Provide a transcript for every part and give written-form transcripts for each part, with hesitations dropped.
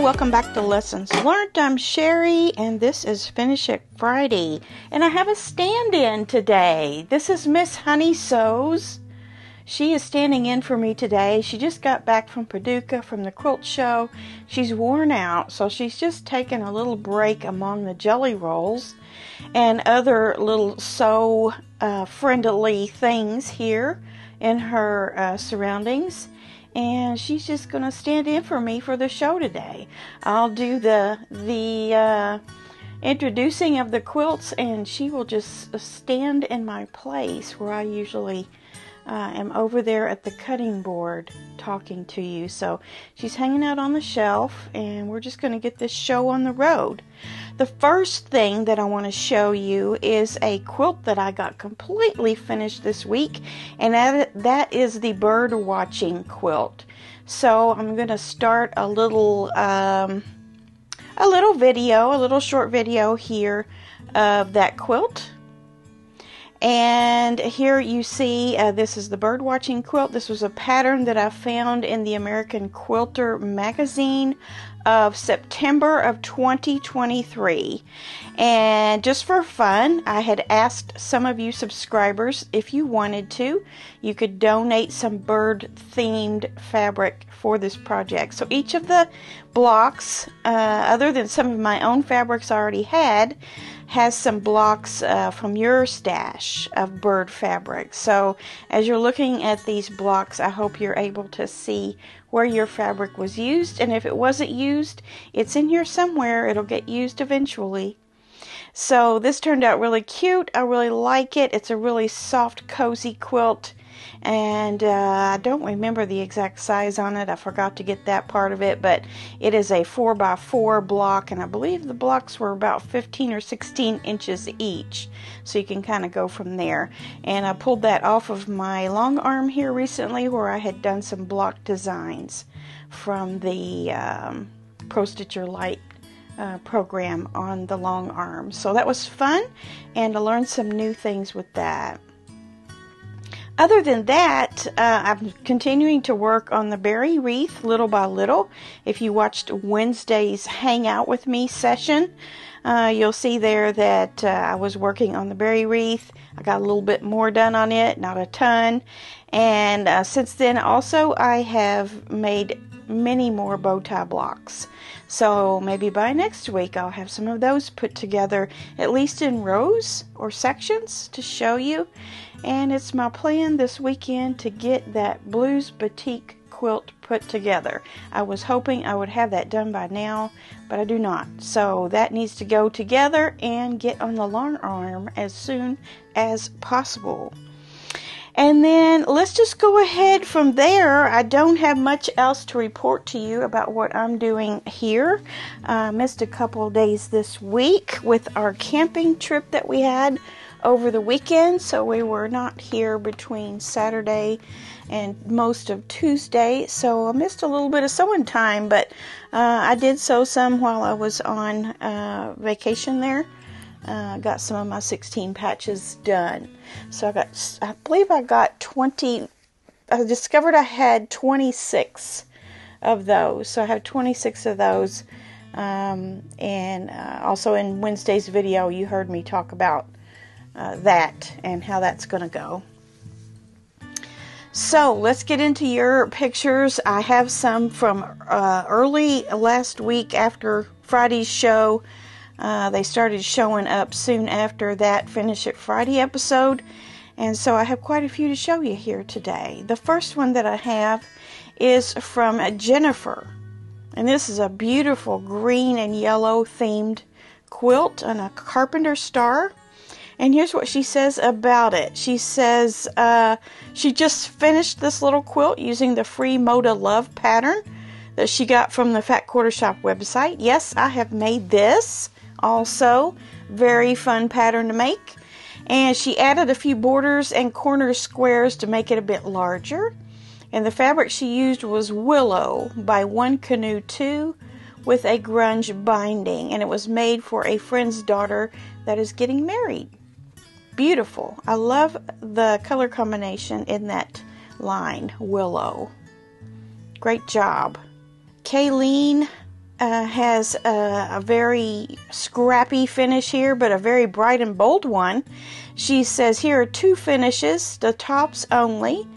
welcome back to Lessons Learned. I'm Sherry, and this is Finish It Friday. And I have a stand-in today. This is Miss Honey Sews. She is standing in for me today. She just got back from Paducah from the quilt show. She's worn out, so she's just taking a little break among the jelly rolls and other little sew friendly things here in her surroundings. And she's just going to stand in for me for the show today. I'll do the introducing of the quilts, and she will just stand in my place where I usually am over there at the cutting board talking to you. So she's hanging out on the shelf, and we're just going to get this show on the road. The first thing that I want to show you is a quilt that I got completely finished this week, and that is the Birdwatching quilt. So I'm going to start a little short video here of that quilt. And here you see this is the Birdwatching quilt. This was a pattern that I found in the American Quilter magazine of September of 2023. And just for fun, I had asked some of you subscribers if you wanted to, you could donate some bird themed fabric for this project. So each of the blocks, other than some of my own fabrics I already had, has some blocks from your stash of bird fabric. So as you're looking at these blocks, I hope you're able to see where your fabric was used, and if it wasn't used, it's in here somewhere. It'll get used eventually. So this turned out really cute. I really like it. It's a really soft, cozy quilt, and I don't remember the exact size on it. I forgot to get that part of it, but it is a 4x4 block, and I believe the blocks were about 15 or 16 inches each, so you can kind of go from there. And I pulled that off of my long arm here recently, where I had done some block designs from the Pro Stitch Your Light program on the long arm. So that was fun, and I learned some new things with that. Other than that, I'm continuing to work on the berry wreath little by little. If you watched Wednesday's Hang Out With Me session, you'll see there that I was working on the berry wreath. I got a little bit more done on it, not a ton. And since then also I have made many more bow tie blocks. So maybe by next week I'll have some of those put together, at least in rows or sections, to show you. And it's my plan this weekend to get that Blues Batik quilt put together. I was hoping I would have that done by now, but I do not. So that needs to go together and get on the long arm as soon as possible. And then let's just go ahead from there. I don't have much else to report to you about what I'm doing here. I missed a couple of days this week with our camping trip that we had over the weekend, so we were not here between Saturday and most of Tuesday, so I missed a little bit of sewing time, but I did sew some while I was on vacation there. Got some of my 16 patches done. So I believe I got 20, I discovered I had 26 of those. So I have 26 of those. And also in Wednesday's video, you heard me talk about that and how that's going to go. So let's get into your pictures. I have some from early last week after Friday's show. They started showing up soon after that Finish It Friday episode, and so I have quite a few to show you here today. The first one that I have is from Jennifer, and this is a beautiful green and yellow themed quilt on a carpenter star. And here's what she says about it. She says she just finished this little quilt using the free Moda Love pattern that she got from the Fat Quarter Shop website. Yes, I have made this also. Very fun pattern to make. And she added a few borders and corner squares to make it a bit larger. And the fabric she used was Willow by One Canoe 2 with a grunge binding. And it was made for a friend's daughter that is getting married. Beautiful. I love the color combination in that line, Willow. Great job. Kayleen has a very scrappy finish here, but a very bright and bold one. She says here are 2 finishes, the tops only,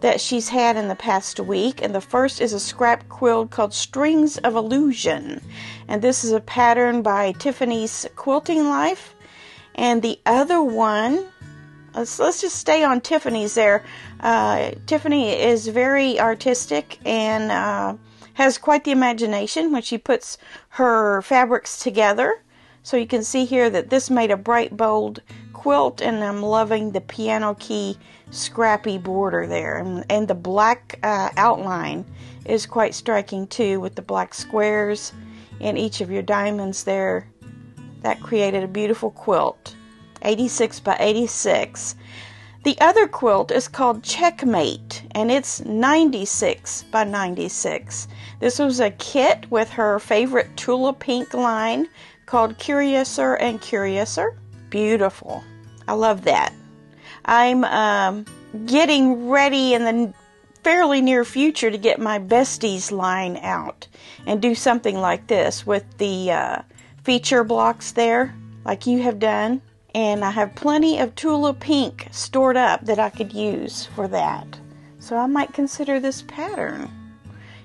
that she's had in the past week. And the first is a scrap quilt called Strings of Illusion. And this is a pattern by Tiffany's Quilting Life. And the other one, let's just stay on Tiffany's there. Tiffany is very artistic and has quite the imagination when she puts her fabrics together. So you can see here that this made a bright, bold quilt, and I'm loving the piano key scrappy border there. And the black outline is quite striking too, with the black squares in each of your diamonds there. That created a beautiful quilt. 86 by 86. The other quilt is called Checkmate, and it's 96 by 96. This was a kit with her favorite Tula Pink line called Curiouser and Curiouser. Beautiful. I love that. I'm getting ready in the fairly near future to get my Besties line out and do something like this with the feature blocks there, like you have done. And I have plenty of Tula Pink stored up that I could use for that. So I might consider this pattern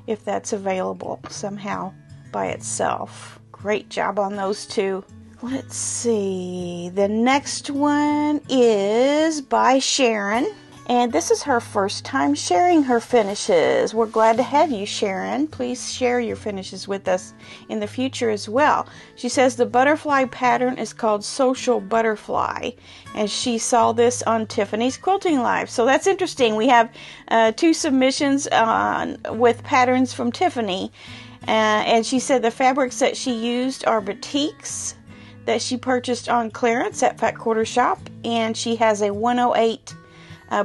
if that's available somehow by itself. Great job on those 2. Let's see. The next one is by Sharon. And this is her first time sharing her finishes. We're glad to have you, Sharon. Please share your finishes with us in the future as well. She says the butterfly pattern is called Social Butterfly. And she saw this on Tiffany's Quilting Life. So that's interesting. We have 2 submissions with patterns from Tiffany. And she said the fabrics that she used are batiks that she purchased on clearance at Fat Quarter Shop. And she has a 108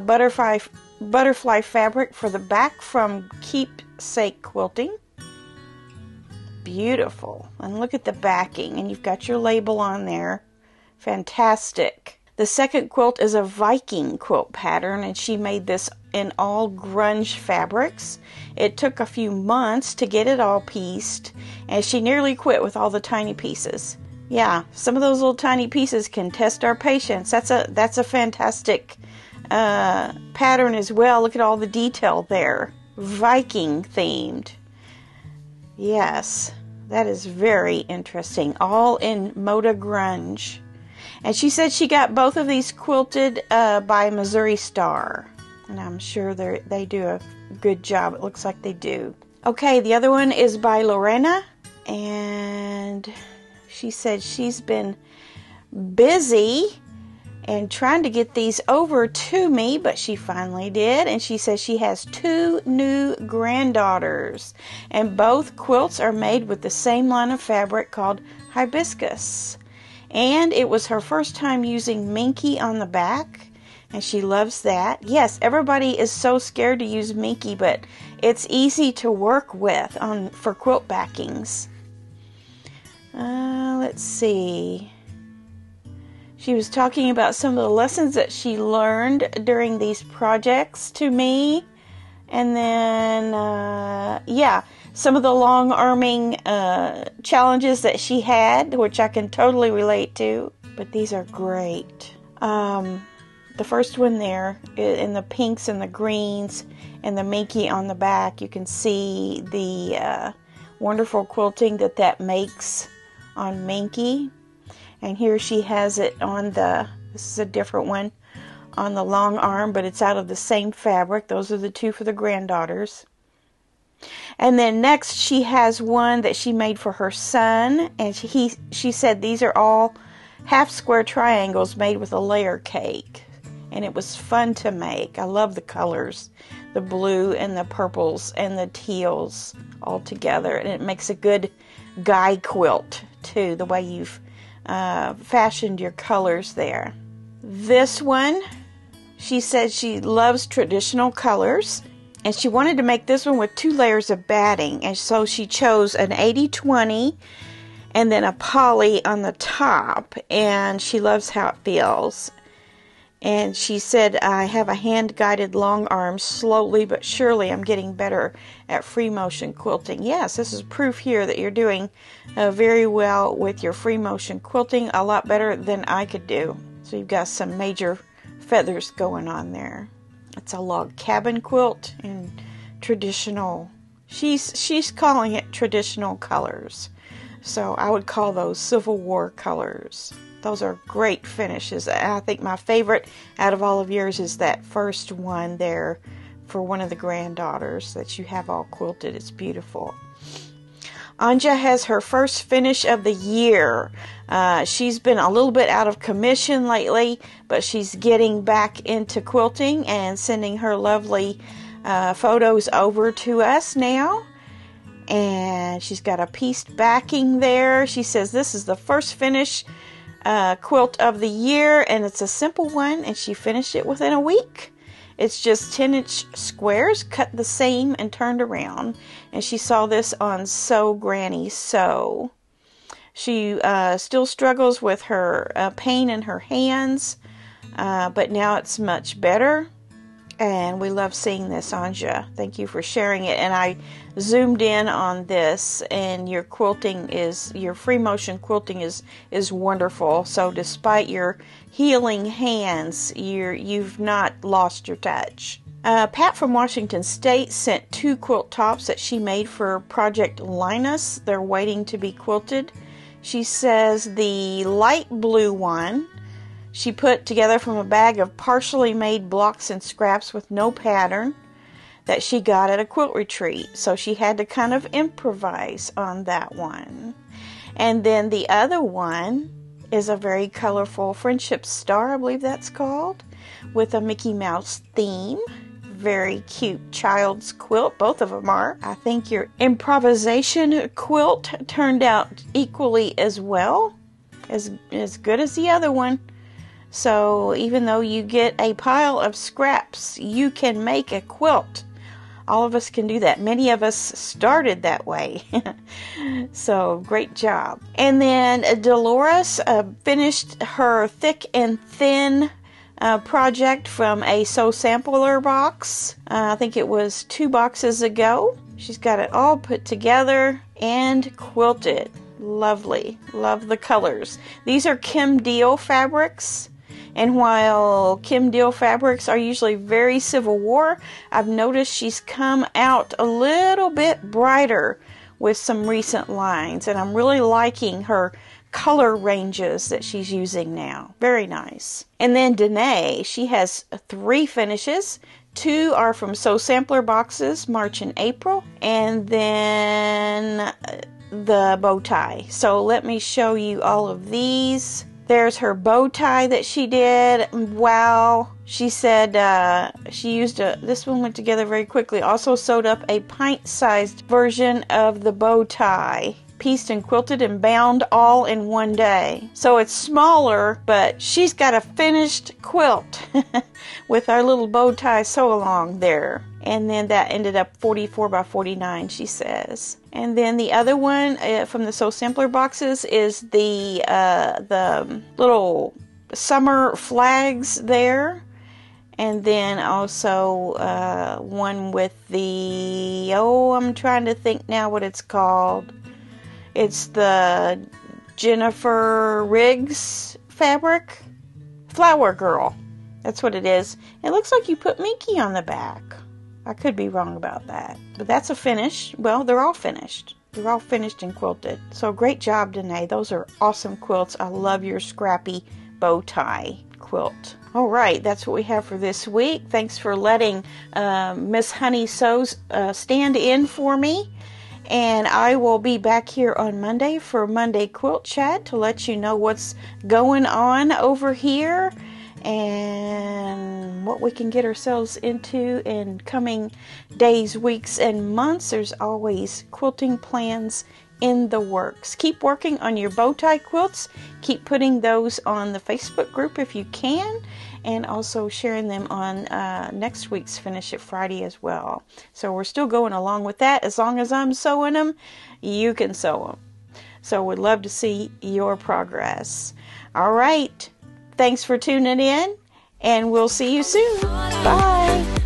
butterfly fabric for the back from Keepsake Quilting. Beautiful. And look at the backing, and you've got your label on there. Fantastic. The second quilt is a Viking quilt pattern, and she made this in all grunge fabrics. It took a few months to get it all pieced, and she nearly quit with all the tiny pieces. Yeah, some of those little tiny pieces can test our patience. That's a fantastic pattern as well. Look at all the detail there. Viking themed. Yes, that is very interesting. All in Moda Grunge. And she said she got both of these quilted by Missouri Star. And I'm sure they do a good job. It looks like they do. Okay, the other one is by Lorena. And she said she's been busy and trying to get these over to me, but she finally did. And she says she has 2 new granddaughters, and both quilts are made with the same line of fabric called Hibiscus. And it was her first time using Minky on the back, and she loves that. Yes, everybody is so scared to use Minky, but it's easy to work with for quilt backings. Let's see. She was talking about some of the lessons that she learned during these projects to me. And then, some of the long arming challenges that she had, which I can totally relate to. But these are great. The first one there, in the pinks and the greens and the Minky on the back, you can see the wonderful quilting that makes on Minky. And here she has it on this is a different one, on the long arm, but it's out of the same fabric. Those are the 2 for the granddaughters. And then next she has one that she made for her son. And she said these are all half square triangles made with a layer cake. And it was fun to make. I love the colors. The blue and the purples and the teals all together. And it makes a good guy quilt too, the way you've fashioned your colors there. This one, she said she loves traditional colors, and she wanted to make this one with 2 layers of batting, and so she chose an 80-20 and then a poly on the top, and she loves how it feels. And she said, I have a hand-guided long arm. Slowly but surely I'm getting better at free motion quilting. Yes, this is proof here that you're doing very well with your free motion quilting, a lot better than I could do. So you've got some major feathers going on there. It's a log cabin quilt in traditional, she's calling it traditional colors. So I would call those Civil War colors. Those are great finishes. I think my favorite out of all of yours is that first one there for one of the granddaughters that you have all quilted. It's beautiful. Anja has her first finish of the year. She's been a little bit out of commission lately, but she's getting back into quilting and sending her lovely photos over to us now. And she's got a pieced backing there. She says this is the first finish quilt of the year, and it's a simple one, and she finished it within a week. It's just 10-inch squares cut the same and turned around, and she saw this on Sew Granny Sew. She still struggles with her pain in her hands, but now it's much better, and we love seeing this, Anja. Thank you for sharing it. And I zoomed in on this, and your quilting is, your free motion quilting is wonderful. So despite your healing hands, you've not lost your touch. Pat from Washington State sent 2 quilt tops that she made for Project Linus. They're waiting to be quilted. She says the light blue one she put together from a bag of partially made blocks and scraps with no pattern that she got at a quilt retreat. So she had to kind of improvise on that one. And then the other one is a very colorful friendship star, I believe that's called, with a Mickey Mouse theme. Very cute child's quilt. Both of them are. I think your improvisation quilt turned out equally as well, as good as the other one. So even though you get a pile of scraps, you can make a quilt. All of us can do that. Many of us started that way. So great job. And then Dolores finished her thick and thin project from a Sew Sampler box. I think it was 2 boxes ago. She's got it all put together and quilted. Lovely. Love the colors. These are Kim Deal fabrics. And while Kim Deal fabrics are usually very Civil War, I've noticed she's come out a little bit brighter with some recent lines. And I'm really liking her color ranges that she's using now. Very nice. And then Danae, she has 3 finishes. 2 are from Sew Sampler boxes, March and April. And then the bow tie. So let me show you all of these. There's her bow tie that she did. Wow. She said she used this one went together very quickly. Also sewed up a pint-sized version of the bow tie. Pieced and quilted and bound all in one day. So it's smaller, but she's got a finished quilt with our little bow tie sew along there. And then that ended up 44 by 49, she says. And then the other one from the Sew Sampler boxes is the little summer flags there. And then also one with the, I'm trying to think now what it's called. It's the Jennifer Riggs fabric. Flower Girl. That's what it is. It looks like you put Minky on the back. I could be wrong about that. But that's a finish. Well, they're all finished. They're all finished and quilted. So great job, Danae. Those are awesome quilts. I love your scrappy bow tie quilt. All right, that's what we have for this week. Thanks for letting Miss Honey Sews stand in for me. And I will be back here on Monday for Monday Quilt Chat to let you know what's going on over here and what we can get ourselves into in coming days, weeks, and months. There's always quilting plans in the works. Keep working on your bow tie quilts. Keep putting those on the Facebook group if you can, and also sharing them on next week's Finish It Friday as well. So we're still going along with that. As long as I'm sewing them, you can sew them. So we'd love to see your progress. All right. Thanks for tuning in, and we'll see you soon. Bye.